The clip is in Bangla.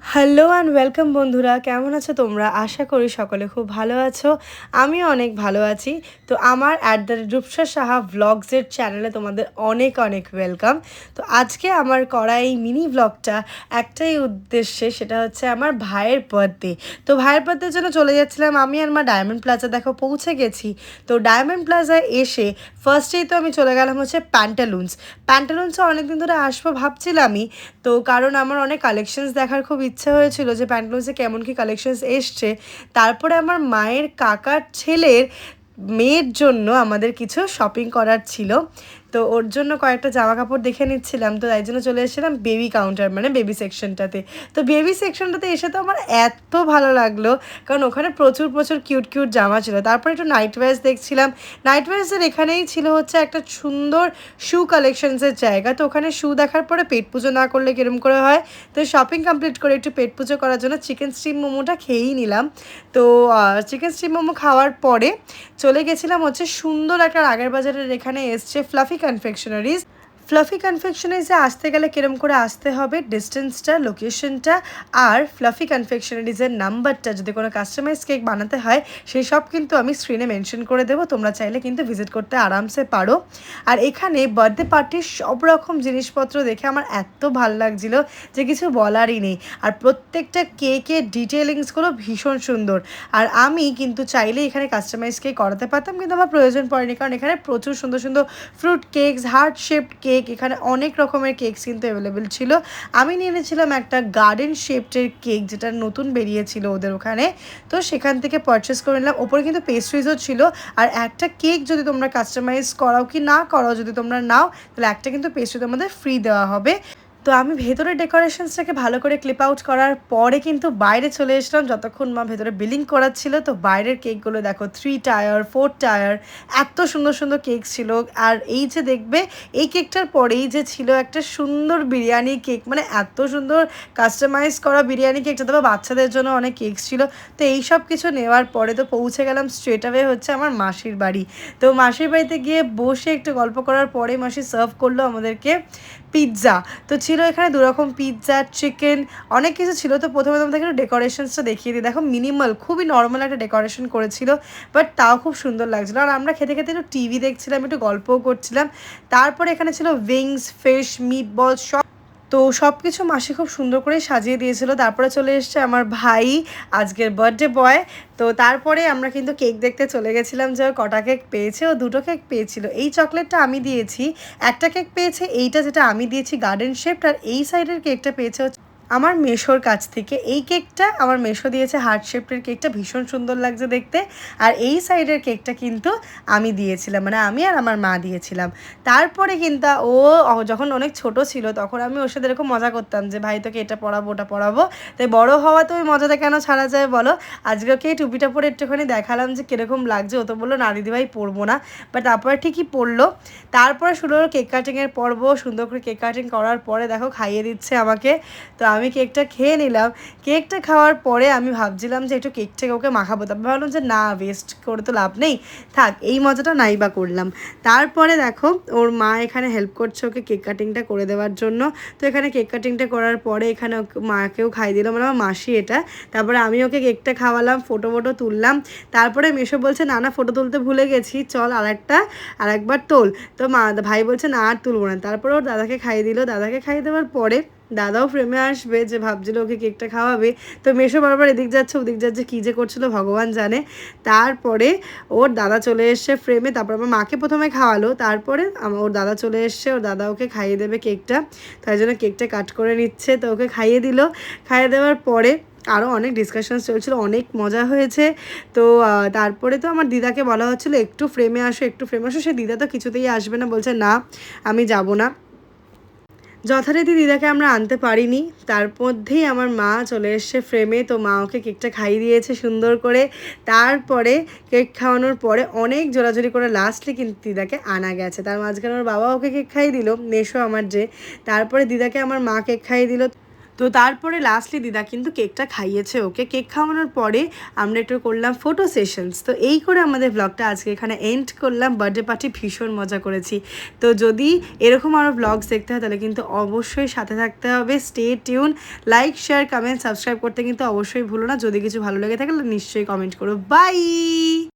হ্যালো অ্যান্ড ওয়েলকাম বন্ধুরা, কেমন আছো তোমরা? আশা করি সকলে খুব ভালো আছো। আমিও অনেক ভালো আছি। তো আমার রূপসা সাহা ভ্লগসের চ্যানেলে তোমাদের অনেক অনেক ওয়েলকাম। তো আজকে আমার করা এই মিনি ভ্লগটা একটাই উদ্দেশ্যে, সেটা হচ্ছে আমার ভাইয়ের বার্থডে। তো ভাইয়ের বার্থডের জন্য চলে যাচ্ছিলাম আমি আর মা ডায়মন্ড প্লাজা। দেখো পৌঁছে গেছি। তো ডায়মন্ড প্লাজায় এসে ফার্স্টেই তো আমি চলে গেলাম হচ্ছে প্যান্টালুন্সে অনেকদিন ধরে আসবো ভাবছিলামই। তো কারণ আমার অনেক কালেকশনস দেখার খুব ইচ্ছা হয়েছিল যে প্যান্টালুন্সে কেমন কি কালেকশনস এসছে। তারপরে আমার মায়ের কাকার ছেলের মেয়ের জন্য আমাদের কিছু শপিং করার ছিল। তো ওর জন্য কয়েকটা জামা কাপড় দেখে নিচ্ছিলাম। তো তাই জন্য চলে এসেছিলাম বেবি কাউন্টার, মানে বেবি সেকশনটাতে। তো বেবি সেকশনটাতে এসে তো আমার এত ভালো লাগলো, কারণ ওখানে প্রচুর প্রচুর কিউট কিউট জামা ছিল। তারপরে একটু নাইট ওয়্যার্স দেখছিলাম। নাইট ওয়্যার্সের এখানেই ছিল হচ্ছে একটা সুন্দর শু কালেকশনসের জায়গা। তো ওখানে শু দেখার পরে পেট পুজো না করলে কিরম করে হয়। তো শপিং কমপ্লিট করে একটু পেট পুজো করার জন্য চিকেন স্টিম মোমোটা খেয়েই নিলাম। তো চিকেন স্টিম মোমো খাওয়ার পরে চলে গেছিলাম হচ্ছে সুন্দর একটা রাগের বাজারের এখানে এসছে ফ্লাফি কনফেকশনারিজে আসতে গেলে কিরম করে আসতে হবে, ডিস্টেন্সটা, লোকেশনটা আর ফ্লাফি কনফেকশনারিজের নাম্বারটা, যদি কোনো কাস্টমাইজ কেক বানাতে হয় সেই সব কিন্তু আমি স্ক্রিনে মেনশন করে দেবো। তোমরা চাইলে কিন্তু ভিজিট করতে আরামসে পারো। আর এখানে বার্থডে পার্টির সব রকম জিনিসপত্র দেখে আমার এত ভালো লাগছিল যে কিছু বলারই নেই। আর প্রত্যেকটা কেকের ডিটেলিংসগুলো ভীষণ সুন্দর। আর আমি কিন্তু চাইলে এখানে কাস্টমাইজ কেক করাতে পারতাম, কিন্তু আমার প্রয়োজন পড়েনি, কারণ এখানে প্রচুর সুন্দর সুন্দর fruit cakes, heart shaped cake, এখানে অনেক রকমের কেকস কিন্তু অ্যাভেলেবেল ছিল। আমি নিয়ে নিয়েছিলাম একটা গার্ডেন শেপটের কেক, যেটা নতুন বেরিয়েছিল ওদের ওখানে। তো সেখান থেকে পারচেস করে নিলাম। ওপরে কিন্তু পেস্ট্রিজও ছিল। আর একটা কেক যদি তোমরা কাস্টমাইজ করাও কি না করাও, যদি তোমরা নাও তাহলে একটা কিন্তু পেস্ট্রি তোমাদের ফ্রি দেওয়া হবে। তো আমি ভেতরের ডেকোরেশনসটাকে ভালো করে ক্লিপ আউট করার পরে কিন্তু বাইরে চলে এসলাম, যতক্ষণ মা ভেতরে বিলিং করাচ্ছিল। তো বাইরের কেকগুলো দেখো, 3 টায়ার 4 টায়ার, এত সুন্দর সুন্দর কেক ছিল। আর এই যে দেখবে, এই কেকটার পরেই যে ছিল একটা সুন্দর বিরিয়ানি কেক, মানে এত সুন্দর কাস্টমাইজ করা বিরিয়ানি কেকটা। তবে বাচ্চাদের জন্য অনেক কেকস ছিল। তো এই সব কিছু নেওয়ার পরে তো পৌঁছে গেলাম স্ট্রেট অ্যাওয়ে হচ্ছে আমার মাসির বাড়ি। তো মাসির বাড়িতে গিয়ে বসে একটু গল্প করার পরে মাসি সার্ভ করলো আমাদেরকে পিৎজা। তো ছিল এখানে দুরকম পিৎজা, চিকেন, অনেক কিছু ছিল। তো প্রথমে তোমাদেরকে একটু ডেকোরেশনসটা দেখিয়ে দিই। দেখো মিনিমাল, খুবই নর্মাল একটা ডেকোরেশন করেছিল, বাট তাও খুব সুন্দর লাগছিলো। আর আমরা খেতে খেতে একটু টিভি দেখছিলাম, একটু গল্পও করছিলাম। তারপরে এখানে ছিল উইংস, ফিশ, মিট বল, সব। তো সব কিছু মাসি খুব সুন্দর করে সাজিয়ে দিয়েছিল। তারপরে চলে এসছে আমার ভাই, আজকের বার্থডে বয়। তো তারপরে আমরা কিন্তু কেক দেখতে চলে গেছিলাম যে কটা কেক পেয়েছে। ও দুটো কেক পেয়েছিল। এই চকলেটটা আমি দিয়েছি, একটা কেক পেয়েছে এইটা, যেটা আমি দিয়েছি গার্ডেন শেপড। আর এই সাইডের কেকটা পেয়েছে আমার মেশোর কাছ থেকে। এই কেকটা আমার মেশো দিয়েছে, হার্ট শেপের কেকটা ভীষণ সুন্দর লাগছে দেখতে। আর এই সাইডের কেকটা কিন্তু আমি দিয়েছিলাম, মানে আমি আর আমার মা দিয়েছিলাম। তারপরে কিন্তু ও যখন অনেক ছোট ছিল তখন আমি ওর সাথে এরকম মজা করতাম যে ভাই তোকে এটা পড়াবো ওটা পড়াবো। তাই বড় হওয়া তো ওই মজাটা কেন ছাড়া যায় বলো। আজকে ওকে এই টুপিটা পরে একটুখানি দেখালাম যে কীরকম লাগছে। ও তো বললো না দিদিভাই পরবো না, বাট তারপরে ঠিকই পড়লো। তারপরে শুরু হলো কেক কাটিংয়ের পর্ব। সুন্দর করে কেক কাটিং করার পরে দেখো খাইয়ে দিচ্ছে আমাকে। তো আমি কেকটা খেয়ে নিলাম। কেকটা খাওয়ার পরে আমি ভাবছিলাম যে একটু কেকটাকে ওকে মাখাবো, তারপর ভাবলাম যে না, ওয়েস্ট করে তো লাভ নেই, থাক, এই মজাটা নাই বা করলাম। তারপরে দেখো ওর মা এখানে হেল্প করছে ওকে কেক কাটিংটা করে দেওয়ার জন্য। তো এখানে কেক কাটিংটা করার পরে এখানে মাকেও খাই দিলাম, মানে আমার মাসি এটা। তারপরে আমি ওকে কেকটা খাওয়ালাম, ফটো তুললাম। তারপরে মেশো বলছে না না, ফটো তুলতে ভুলে গেছি, চল আরেকবার তোল। তো ভাই বলছে না আর তুলবো না। তারপরে ওর দাদাকে খাইয়ে দিল। দাদাকে খাইয়ে দেওয়ার পরে দাদাও ফ্রেমে আসবে, যে ভাবছিল ওকে কেকটা খাওয়াবে। তো মেশো বারবার এদিক যাচ্ছে ওদিক যাচ্ছে, কী যে করছিল ভগবান জানে। তারপরে ওর দাদা চলে এসছে ফ্রেমে। তারপর আমার মাকে প্রথমে খাওয়ালো, তারপরে ওর দাদা চলে এসছে, ওর দাদা ওকে খাইয়ে দেবে কেকটা। তাই জন্য কেকটা কাট করে নিচ্ছে। তো ওকে খাইয়ে দিল। খাইয়ে দেওয়ার পরে আরও অনেক ডিসকাশনস চলছিল, অনেক মজা হয়েছে। তো তারপরে তো আমার দিদাকে বলা হচ্ছিলো একটু ফ্রেমে আসো একটু ফ্রেমে আসো। সে দিদা তো কিছুতেই আসবে না, বলছে না আমি যাব না। যথারীতি দিদাকে আমরা আনতে পারিনি। তার মধ্যেই আমার মা চলে এসছে ফ্রেমে। তো মা ওকে কেকটা খাইয়ে দিয়েছে সুন্দর করে। তারপরে কেক খাওয়ানোর পরে অনেক জোরাজোরি করে লাস্টলি কিন্তু দিদাকে আনা গেছে। তার মাঝখানে ওর বাবা ওকে কেক খাইয়ে দিল, মেশো আমার যে। তারপরে দিদাকে আমার মা কেক খাইয়ে দিল। তো তারপরে লাস্টলি দিদা কিন্তু কেকটা খাইয়েছে ওকে। কেক খাওয়ানোর পরে আমরা একটু করলাম ফটো সেশনস। তো এই করে আমাদের ব্লগটা আজকে এখানে এন্ড করলাম। বার্থডে পার্টি ভীষণ মজা করেছি। তো যদি এরকম আরও ব্লগস দেখতে হয় তাহলে কিন্তু অবশ্যই সাথে থাকতে হবে। Stay tune, like share comment subscribe করতে কিন্তু অবশ্যই ভুলো না। যদি কিছু ভালো লেগে থাকে তাহলে নিশ্চয়ই কমেন্ট করো। বাই।